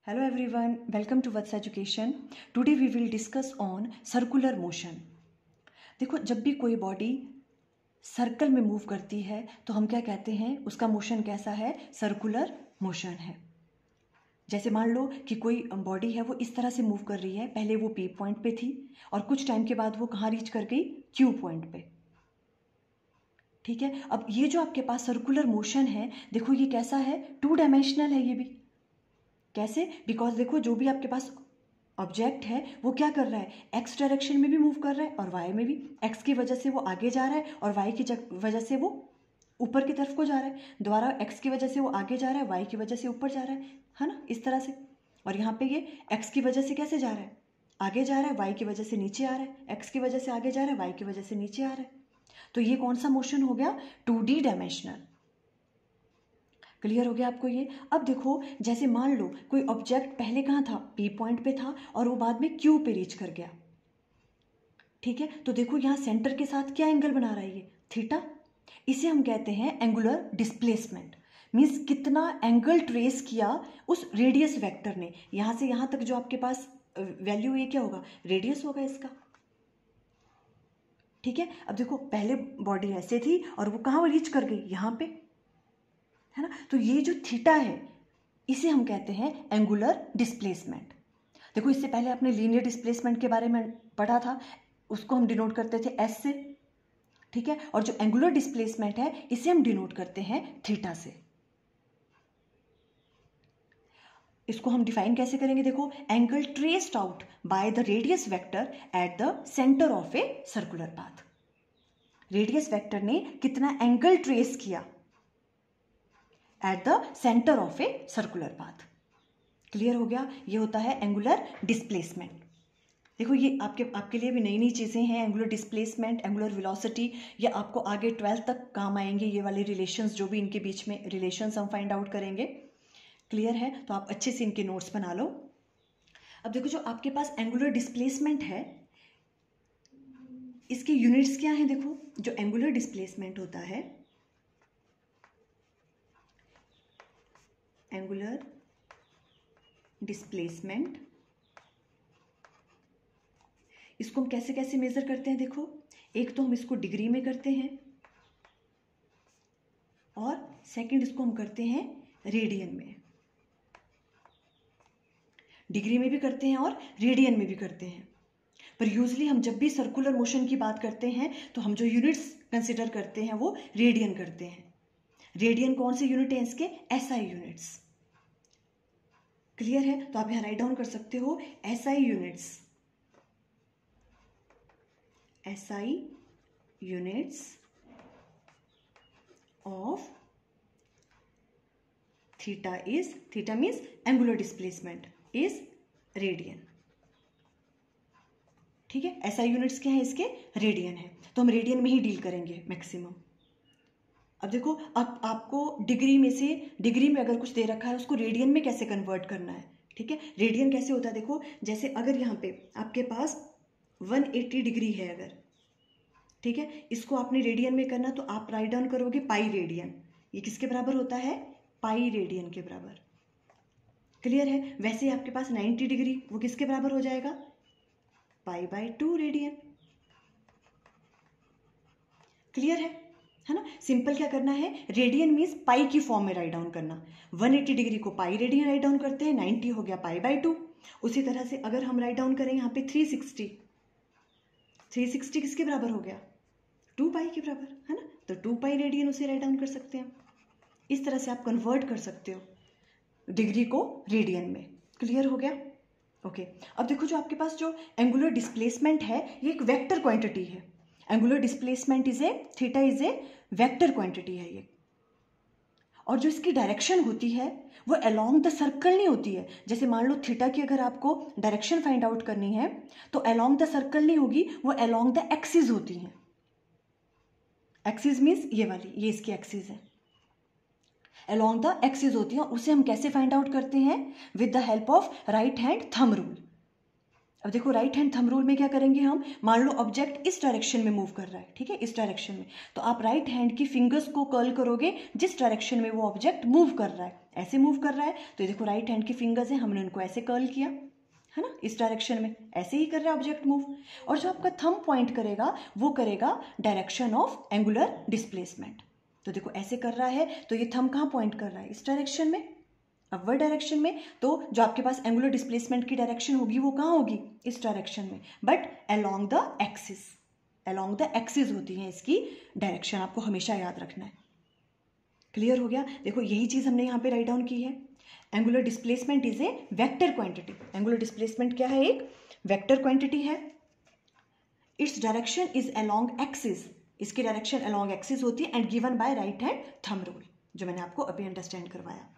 Hello everyone, welcome to Vats Education. Today we will discuss on circular motion. देखो, जब भी कोई body circle में मूव करती है तो हम क्या कहते हैं, उसका मोशन कैसा है, सर्कुलर मोशन है। जैसे मान लो कि कोई बॉडी है वो इस तरह से मूव कर रही है, पहले वो पी पॉइंट पे थी और कुछ टाइम के बाद वो कहाँ रीच कर गई, क्यू पॉइंट पे। ठीक है, अब ये जो आपके पास सर्कुलर मोशन है, देखो ये कैसा है, 2 डायमेंशनल है ये भी। कैसे? बिकॉज देखो जो भी आपके पास ऑब्जेक्ट है वो क्या कर रहा है, एक्स डायरेक्शन में भी मूव कर रहा है और वाई में भी। एक्स की वजह से वो आगे जा रहा है और वाई की वजह से वो ऊपर की तरफ को जा रहा है। दोबारा एक्स की वजह से वो आगे जा रहा है, वाई की वजह से ऊपर जा रहा है ना, इस तरह से। और यहाँ पे ये एक्स की वजह से कैसे जा रहा है, आगे जा रहा है, वाई की वजह से नीचे आ रहा है, एक्स की वजह से आगे जा रहा है, वाई की वजह से नीचे आ रहा है। तो ये कौन सा मोशन हो गया, 2D डायमेंशनल। क्लियर हो गया आपको ये? अब देखो, जैसे मान लो कोई ऑब्जेक्ट पहले कहाँ था, पी पॉइंट पे था और वो बाद में क्यू पे रीच कर गया। ठीक है, तो देखो यहाँ सेंटर के साथ क्या एंगल बना रहा है ये, थीटा। इसे हम कहते हैं एंगुलर डिस्प्लेसमेंट। मीन्स कितना एंगल ट्रेस किया उस रेडियस वेक्टर ने, यहाँ से यहाँ तक जो आपके पास वैल्यू, ये क्या होगा, रेडियस होगा इसका। ठीक है, अब देखो पहले बॉडी ऐसे थी और वो कहाँ रीच कर गई, यहाँ पे, है ना। तो ये जो थीटा है इसे हम कहते हैं एंगुलर डिस्प्लेसमेंट। देखो इससे पहले आपने लीनियर डिस्प्लेसमेंट के बारे में पढ़ा था, उसको हम डिनोट करते थे एस से। ठीक है, और जो एंगुलर डिस्प्लेसमेंट है इसे हम डिनोट करते हैं थीटा से। इसको हम डिफाइन कैसे करेंगे, देखो, angle traced out by the radius vector at the centre of a circular path. Radius vector ने कितना एंगल ट्रेस किया at the centre of a circular path. Clear हो गया, ये होता है एंगुलर डिस्प्लेसमेंट। देखो ये आपके लिए भी नई नई चीज़ें हैं, एंगुलर डिस्प्लेसमेंट, एंगुलर वेलोसिटी, ये आपको आगे 12th तक काम आएंगे, ये वाले रिलेशंस, जो भी इनके बीच में रिलेशंस हम फाइंड आउट करेंगे। क्लियर है, तो आप अच्छे से इनके नोट्स बना लो। अब देखो जो आपके पास एंगुलर डिस्प्लेसमेंट है, इसके यूनिट्स क्या हैं, देखो जो एंगुलर डिस्प्लेसमेंट होता है, एंगुलर डिस्प्लेसमेंट, इसको हम कैसे कैसे मेजर करते हैं, देखो एक तो हम इसको डिग्री में करते हैं और सेकंड इसको हम करते हैं रेडियन में। डिग्री में भी करते हैं और रेडियन में भी करते हैं, पर यूजली हम जब भी सर्कुलर मोशन की बात करते हैं तो हम जो यूनिट्स कंसिडर करते हैं वो रेडियन करते हैं। रेडियन कौन से यूनिट है इसके, एसआई यूनिट्स। क्लियर है, तो आप यहां राइट डाउन कर सकते हो SI units. SI units of theta means angular displacement is radian। ठीक है, SI यूनिट्स क्या है इसके, रेडियन है, तो हम रेडियन में ही डील करेंगे मैक्सिमम। अब देखो, अब आपको डिग्री में अगर कुछ दे रखा है उसको रेडियन में कैसे कन्वर्ट करना है। ठीक है, रेडियन कैसे होता है, देखो जैसे अगर यहाँ पे आपके पास 180 डिग्री है अगर, ठीक है, इसको आपने रेडियन में करना तो आप राइट डाउन करोगे पाई रेडियन। ये किसके बराबर होता है, पाई रेडियन के बराबर। क्लियर है, वैसे आपके पास 90 डिग्री, वो किसके बराबर हो जाएगा, पाई बाय 2 रेडियन। क्लियर है ना। सिंपल क्या करना है, रेडियन मीन्स पाई की फॉर्म में राइट डाउन करना। 180 डिग्री को पाई रेडियन राइट डाउन करते हैं, 90 हो गया पाई बाय 2। उसी तरह से अगर हम राइट डाउन करें यहाँ पे 360 किसके बराबर हो गया, 2 पाई के बराबर, है ना, तो 2 पाई रेडियन उसे राइट डाउन कर सकते हैं। इस तरह से आप कन्वर्ट कर सकते हो डिग्री को रेडियन में। क्लियर हो गया, ओके। अब देखो जो आपके पास जो एंगुलर डिस्प्लेसमेंट है ये एक वेक्टर क्वांटिटी है। Angular displacement theta is A vector quantity है ये, और जो इसकी डायरेक्शन होती है वो अलोंग द सर्कल नहीं होती है। जैसे मान लो थीटा की अगर आपको डायरेक्शन फाइंड आउट करनी है तो अलोंग द सर्कल नहीं होगी, वो अलोंग द एक्सिस होती है। एक्सिस मीन्स ये वाली, ये इसकी एक्सिस है, अलोंग द एक्सिस होती है। उसे हम कैसे फाइंड आउट करते हैं, with the help of right hand thumb rule. अब देखो राइट हैंड थंब रूल में क्या करेंगे हम, मान लो ऑब्जेक्ट इस डायरेक्शन में मूव कर रहा है, ठीक है, इस डायरेक्शन में, तो आप राइट हैंड की फिंगर्स को कर्ल करोगे जिस डायरेक्शन में वो ऑब्जेक्ट मूव कर रहा है। ऐसे मूव कर रहा है तो ये देखो राइट हैंड की फिंगर्स हैं, हमने उनको ऐसे कर्ल किया है ना, इस डायरेक्शन में ऐसे ही कर रहा है ऑब्जेक्ट मूव। और जो आपका थंब पॉइंट करेगा वो करेगा डायरेक्शन ऑफ एंगुलर डिस्प्लेसमेंट। तो देखो ऐसे कर रहा है तो ये थंब कहाँ पॉइंट कर रहा है, इस डायरेक्शन में, अपवर्ड डायरेक्शन में। तो जो आपके पास एंगुलर डिस्प्लेसमेंट की डायरेक्शन होगी वो कहाँ होगी, इस डायरेक्शन में, but along the axis, along the axis होती है इसकी डायरेक्शन, आपको हमेशा याद रखना है। क्लियर हो गया। देखो यही चीज हमने यहाँ पे राइट डाउन की है, angular displacement is a vector quantity. Angular displacement क्या है, एक वेक्टर क्वांटिटी है। Its direction is along axis, इसकी डायरेक्शन अलोंग एक्सिस होती है and given by right hand thumb rule, जो मैंने आपको अभी अंडरस्टैंड करवाया।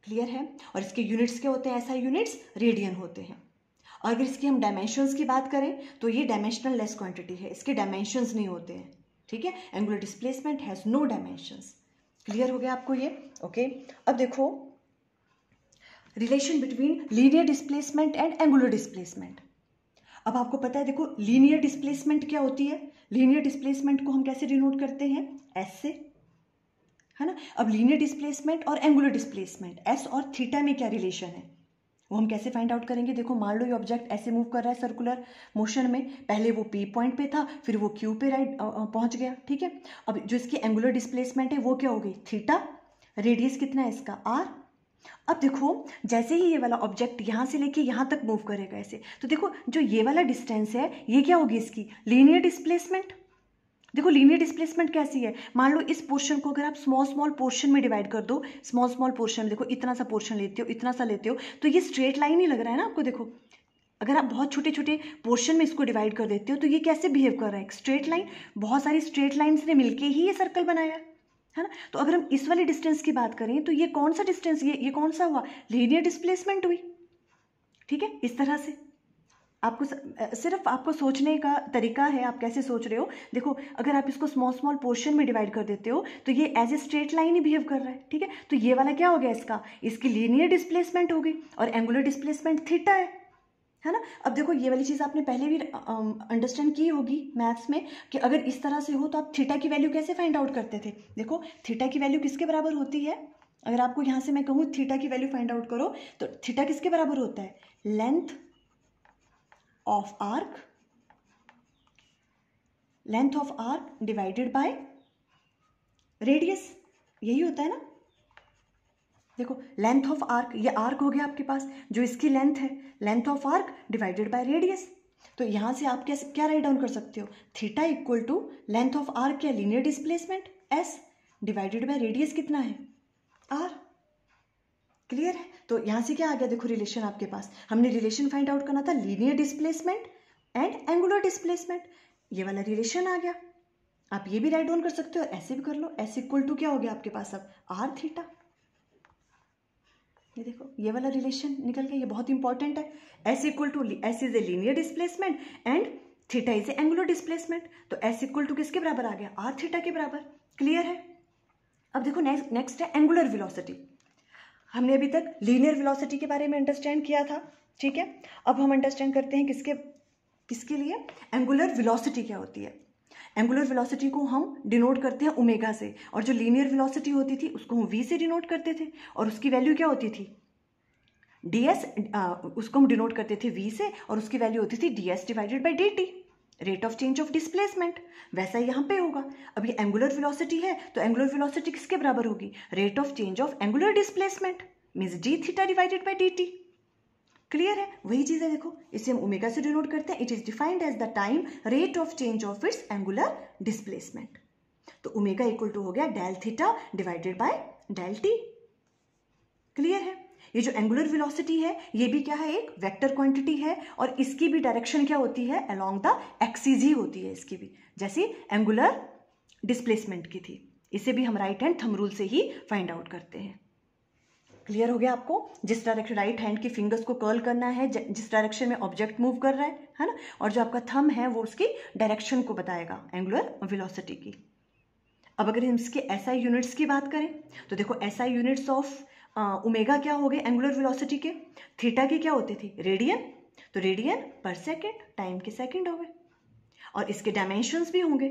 क्लियर है। और इसके यूनिट्स क्या होते हैं, ऐसा यूनिट्स रेडियन होते हैं। और अगर इसकी हम डायमेंशंस की बात करें तो ये डायमेंशनल लेस क्वांटिटी है, इसके डायमेंशंस नहीं होते हैं, ठीक है। Angular displacement has no dimensions. Clear हो गया आपको ये, ओके। अब देखो relation between linear displacement and angular displacement. अब आपको पता है, देखो लीनियर डिस्प्लेसमेंट क्या होती है, लीनियर डिस्प्लेसमेंट को हम कैसे डिनोट करते हैं, एस से, है ना। अब लीनियर डिस्प्लेसमेंट और एंगुलर डिस्प्लेसमेंट, एस और थीटा में क्या रिलेशन है वो हम कैसे फाइंड आउट करेंगे। देखो मान लो ये ऑब्जेक्ट ऐसे मूव कर रहा है सर्कुलर मोशन में, पहले वो पी पॉइंट पे था, फिर वो क्यू पे राइट पहुंच गया, ठीक है। अब जो इसकी एंगुलर डिस्प्लेसमेंट है वो क्या हो गई, थीटा, रेडियस कितना है इसका, आर। अब देखो जैसे ही ये वाला ऑब्जेक्ट यहाँ से लेके यहाँ तक मूव करेगा ऐसे, तो देखो जो ये वाला डिस्टेंस है ये क्या होगी इसकी, लीनियर डिस्प्लेसमेंट। देखो लीनियर डिस्प्लेसमेंट कैसी है, मान लो इस पोर्शन को अगर आप स्मॉल स्मॉल पोर्शन में डिवाइड कर दो, स्मॉल स्मॉल पोर्शन, देखो इतना सा पोर्शन लेते हो, इतना सा लेते हो, तो ये स्ट्रेट लाइन ही लग रहा है ना आपको। देखो अगर आप बहुत छोटे छोटे पोर्शन में इसको डिवाइड कर देते हो तो ये कैसे बिहेव कर रहा है, एक स्ट्रेट लाइन, बहुत सारी स्ट्रेट लाइन्स ने मिलके ही ये सर्कल बनाया है ना। तो अगर हम इस वाले डिस्टेंस की बात करें तो ये कौन सा डिस्टेंस, ये कौन सा हुआ, लीनियर डिस्प्लेसमेंट हुई, ठीक है। इस तरह से आपको सिर्फ आपको सोचने का तरीका है, आप कैसे सोच रहे हो। देखो अगर आप इसको स्मॉल स्मॉल पोर्शन में डिवाइड कर देते हो तो ये एज ए स्ट्रेट लाइन ही बिहेव कर रहा है, ठीक है। तो ये वाला क्या हो गया इसका, इसकी लीनियर डिस्प्लेसमेंट हो गई, और एंगुलर डिस्प्लेसमेंट थीटा है ना। अब देखो ये वाली चीज़ आपने पहले भी अंडरस्टैंड की होगी मैथ्स में, कि अगर इस तरह से हो तो आप थीटा की वैल्यू कैसे फाइंड आउट करते थे। देखो थीटा की वैल्यू किसके बराबर होती है, अगर आपको यहाँ से मैं कहूँ थीटा की वैल्यू फाइंड आउट करो तो थीटा किसके बराबर होता है, length of arc, length of arc divided by radius, यही होता है ना। देखो लेंथ ऑफ आर्क, ये आर्क हो गया आपके पास, जो इसकी लेंथ है, length of arc divided by radius. तो यहां से आप कैसे क्या राइट डाउन कर सकते हो, theta equal to length of arc या linear displacement S divided by radius कितना है, आर। क्लियर है। तो यहां से क्या आ गया, देखो रिलेशन आपके पास, हमने रिलेशन फाइंड आउट करना था linear displacement and angular displacement, ये वाला रिलेशन आ गया। आप ये भी राइट डाउन कर सकते हो, ऐसे भी कर लो, एस इक्वल टू क्या हो गया आपके पास अब, आर थीटा। ये देखो ये वाला रिलेशन निकल गया, ये बहुत इंपॉर्टेंट है। S equal to, S is a linear displacement and theta is a angular displacement, तो एस इक्वल टू किसके बराबर आ गया, आर थीटा के बराबर। क्लियर है। अब देखो नेक्स्ट है एंगुलर वेलोसिटी। हमने अभी तक लीनियर वेलोसिटी के बारे में अंडरस्टैंड किया था, ठीक है। अब हम अंडरस्टैंड करते हैं किसके लिए, एंगुलर वेलोसिटी क्या होती है। एंगुलर वेलोसिटी को हम डिनोट करते हैं ओमेगा से, और जो लीनियर वेलोसिटी होती थी उसको हम वी से डिनोट करते थे, और उसकी वैल्यू क्या होती थी, ds, उसको हम डिनोट करते थे v से, और उसकी वैल्यू होती थी ds divided by dt, rate of change of displacement. वैसा यहाँ पे होगा। अब ये एंगुलर वेलोसिटी है तो एंगुलर वेलोसिटी किसके बराबर होगी, rate of change of angular displacement means d theta divided by dt। Clear है, वही चीज है। देखो इसे हम ओमेगा से डिनोट करते हैं, it is defined as the time rate of change of its angular displacement. तो ओमेगा इक्वल टू हो गया del theta divided by del T. Clear है। ये जो एंगुलर वेलोसिटी है ये भी क्या है, एक वेक्टर क्वांटिटी है, और इसकी भी डायरेक्शन क्या होती है, अलोंग द एक्सिस ही होती है इसकी भी, जैसे एंगुलर डिस्प्लेसमेंट की थी। इसे भी हम राइट हैंड थंब रूल से ही फाइंड आउट करते हैं। क्लियर हो गया आपको। जिस डायरेक्शन राइट हैंड की फिंगर्स को कर्ल करना है, जिस डायरेक्शन में ऑब्जेक्ट मूव कर रहा है ना, और जो आपका थंब है वो उसकी डायरेक्शन को बताएगा एंगुलर वेलोसिटी की। अब अगर हम इसके एसआई यूनिट्स की बात करें तो देखो एसआई यूनिट्स ऑफ ओमेगा क्या हो गए एंगुलर वेलोसिटी के, थीटा के क्या होते थे, रेडियन, तो रेडियन पर सेकेंड, टाइम के सेकेंड हो गए। और इसके डायमेंशंस भी होंगे।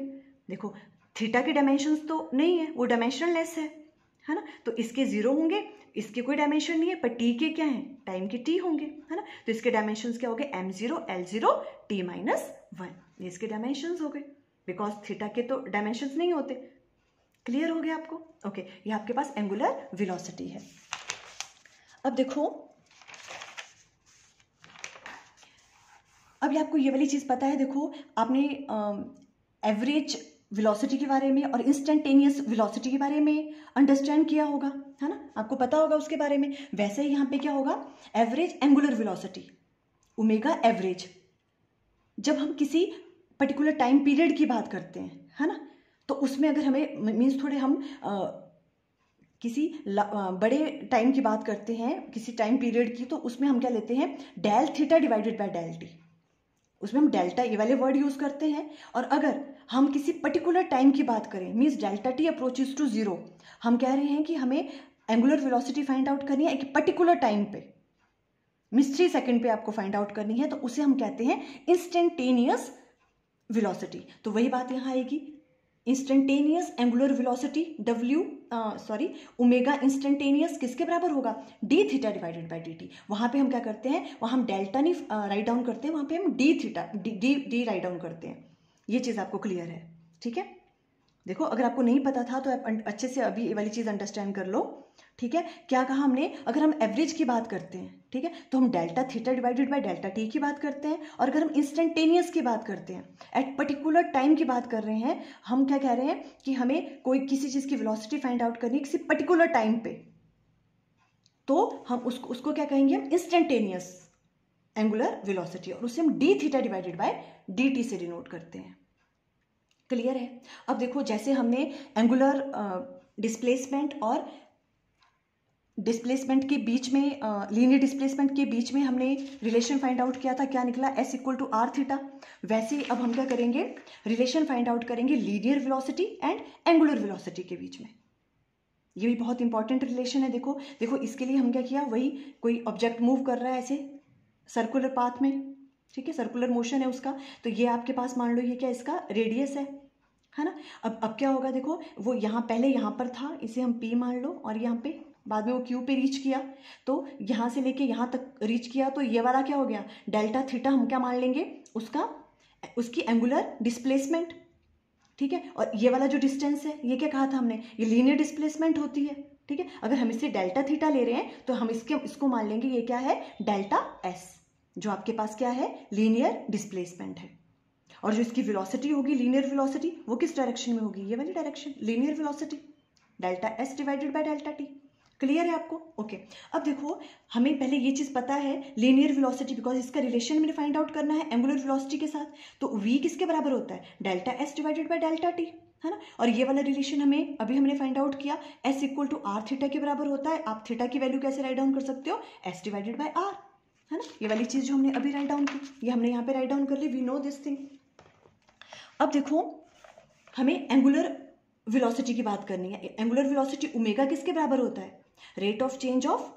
देखो थीटा के डायमेंशंस तो नहीं है, वो डायमेंशनलेस है ना, तो इसके 0 होंगे, इसके कोई डायमेंशन नहीं है, पर टी के क्या हैं, टाइम के टी होंगे, है ना, तो इसके डायमेंशंस क्या हो गए, m0 l0 t-1, ये इसके डायमेंशंस हो गए, बिकॉज थीटा के तो डायमेंशंस नहीं होते। क्लियर हो गया आपको? ओके, ये आपके पास एंगुलर वेलोसिटी है। अब देखो, अब आपको ये वाली चीज पता है, देखो आपने एवरेज वेलोसिटी के बारे में और इंस्टेंटेनियस वेलोसिटी के बारे में अंडरस्टैंड किया होगा, है ना, आपको पता होगा उसके बारे में। वैसे ही यहाँ पे क्या होगा, average angular velocity, omega average, जब हम किसी पर्टिकुलर टाइम पीरियड की बात करते हैं, है ना, तो उसमें अगर हमें मीन्स थोड़े हम किसी बड़े टाइम की बात करते हैं, किसी टाइम पीरियड की, तो उसमें हम क्या लेते हैं, del theta divided by del T, उसमें हम डेल्टा ये वाले वर्ड यूज करते हैं। और अगर हम किसी पर्टिकुलर टाइम की बात करें, means delta T approaches to 0, हम कह रहे हैं कि हमें एंगुलर वेलोसिटी फाइंड आउट करनी है एक पर्टिकुलर टाइम पे, मीन्स 3 सेकेंड पे आपको फाइंड आउट करनी है, तो उसे हम कहते हैं इंस्टेंटेनियस वेलोसिटी। तो वही बात यहाँ आएगी, instantaneous angular velocity omega instantaneous किसके बराबर होगा, D theta divided bye D T. वहां पे हम क्या करते हैं, वहां हम डेल्टा नहीं राइट डाउन करते हैं, वहां पे हम D theta D write down करते हैं। ये चीज आपको क्लियर है? ठीक है, देखो अगर आपको नहीं पता था तो आप अच्छे से अभी ये वाली चीज अंडरस्टैंड कर लो। ठीक है, क्या कहा हमने, अगर हम एवरेज की बात करते हैं, ठीक है, तो हम delta theta divided by delta T की बात करते हैं। और अगर हम इंस्टेंटेनियस की बात करते हैं, एट पर्टिकुलर टाइम की बात कर रहे हैं, हम क्या कह रहे हैं कि हमें कोई किसी चीज की वेलोसिटी फाइंड आउट करनी है किसी पर्टिकुलर टाइम पे, तो हम उसको क्या कहेंगे, हम इंस्टेंटेनियस एंगुलर वेलोसिटी, और उसे हम D theta divided bye D T से डिनोट करते हैं। क्लियर है? अब देखो, जैसे हमने एंगुलर डिस्प्लेसमेंट और डिस्प्लेसमेंट के बीच में, लीनियर डिस्प्लेसमेंट के बीच में हमने रिलेशन फाइंड आउट किया था, क्या निकला, S equal to R theta. वैसे अब हम क्या करेंगे, रिलेशन फाइंड आउट करेंगे linear velocity and angular velocity के बीच में। ये भी बहुत इंपॉर्टेंट रिलेशन है। देखो देखो, इसके लिए हम क्या किया, वही कोई ऑब्जेक्ट मूव कर रहा है ऐसे सर्कुलर पाथ में, ठीक है, सर्कुलर मोशन है उसका, तो ये आपके पास मान लो ये क्या, इसका रेडियस है ना। अब क्या होगा, देखो वो यहाँ पहले यहाँ पर था, इसे हम P मान लो, और यहाँ पे बाद में वो Q पे रीच किया, तो यहाँ से लेके यहाँ तक रीच किया, तो ये वाला क्या हो गया, डेल्टा थीटा हम क्या मान लेंगे, उसकी एंगुलर डिस्प्लेसमेंट। ठीक है, और ये वाला जो डिस्टेंस है, ये क्या कहा था हमने, ये लीनियर डिस्प्लेसमेंट होती है। ठीक है, अगर हम इससे डेल्टा थीटा ले रहे हैं तो हम इसको मान लेंगे, ये क्या है, डेल्टा S, जो आपके पास क्या है, लीनियर डिस्प्लेसमेंट है। और जो इसकी वेलोसिटी होगी, लीनियर वेलोसिटी, वो किस डायरेक्शन में होगी, ये वाली direction, linear velocity, delta S divided by delta T. Clear है आपको? ओके, अब देखो हमें पहले ये चीज पता है, लीनियर वेलोसिटी, बिकॉज इसका रिलेशन मैंने फाइंड आउट करना है एंगुलर वेलोसिटी के साथ, तो v किसके बराबर होता है, delta S divided by delta T, है ना। और ये वाला रिलेशन हमने फाइंड आउट किया, S equal to R theta के बराबर होता है। आप थीटा की वैल्यू कैसे राइट डाउन कर सकते हो, S डिवाइडेड बाय आर, है ना। ये वाली चीज जो हमने अभी राइट डाउन की, ये हमने यहाँ पे राइट डाउन कर ली, वी नो दिस थिंग। अब देखो हमें एंगुलर वेलोसिटी की बात करनी है। एंगुलर वेलोसिटी ओमेगा किसके बराबर होता है, rate of change of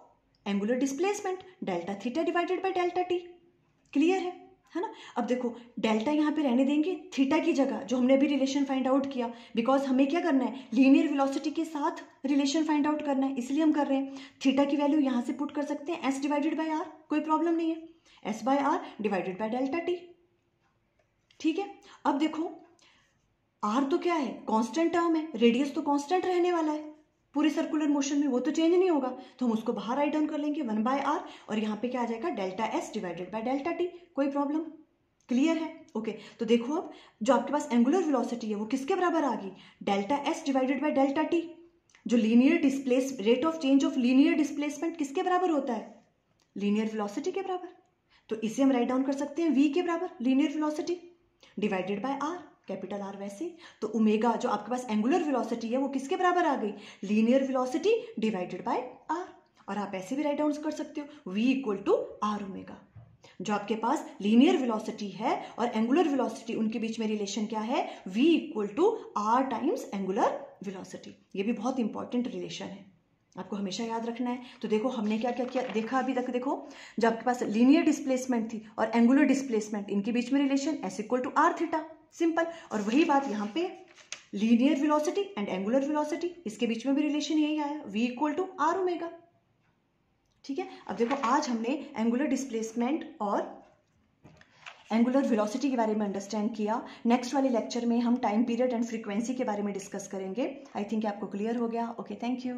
angular displacement, delta theta divided by delta T. Clear है ना। अब देखो डेल्टा यहाँ पे रहने देंगे थीटा की जगह, जो हमने अभी रिलेशन फाइंड आउट किया, बिकॉज हमें क्या करना है, लीनियर वेलोसिटी के साथ रिलेशन फाइंड आउट करना है, इसलिए हम कर रहे हैं। थीटा की वैल्यू यहाँ से पुट कर सकते हैं, S डिवाइडेड बाय आर, कोई प्रॉब्लम नहीं है, S by R divided by delta T. ठीक है, अब देखो आर तो क्या है, कांस्टेंट टर्म है, रेडियस तो कांस्टेंट रहने वाला है पूरे सर्कुलर मोशन में, वो तो चेंज नहीं होगा, तो हम उसको बाहर राइट डाउन कर लेंगे 1 बाय आर, और यहाँ पे क्या आ जाएगा, delta S divided by delta T. कोई प्रॉब्लम? क्लियर है? ओके, तो देखो अब जो आपके पास एंगुलर वेलोसिटी है वो किसके बराबर आ गई, delta S divided by delta T. जो linear rate of change of linear displacement किसके बराबर होता है, लीनियर वेलोसिटी के बराबर। तो इसे हम राइट डाउन कर सकते हैं V के बराबर, linear velocity divided by R, capital R. वैसे तो ओमेगा जो आपके पास एंगुलर वेलोसिटी है वो किसके बराबर आ गई, linear velocity divided by R. और आप ऐसे भी राइट डाउन कर सकते हो, v equal to R omega. जो आपके पास लीनियर वेलोसिटी है और एंगुलर वेलोसिटी, उनके बीच में रिलेशन क्या है, v equal to R times angular velocity. ये भी बहुत इंपॉर्टेंट रिलेशन है। आपको हमेशा याद रखना है। तो देखो हमने क्या क्या किया देखा अभी तक। देखो जब आपके पास लीनियर डिस्प्लेसमेंट थी और एंगुलर डिस्प्लेसमेंट, इनके बीच में relation S equal to R theta, simple. और वही बात यहाँ पे linear velocity and angular velocity, इसके बीच में भी रिलेशन यही आया, V equal to R omega. ठीक है, अब देखो आज हमने एंगुलर डिस्प्लेसमेंट और एंगुलर वेलोसिटी के बारे में अंडरस्टैंड किया। नेक्स्ट वाले लेक्चर में हम टाइम पीरियड एंड फ्रीक्वेंसी के बारे में डिस्कस करेंगे। आई थिंक आपको क्लियर हो गया। Okay, thank you.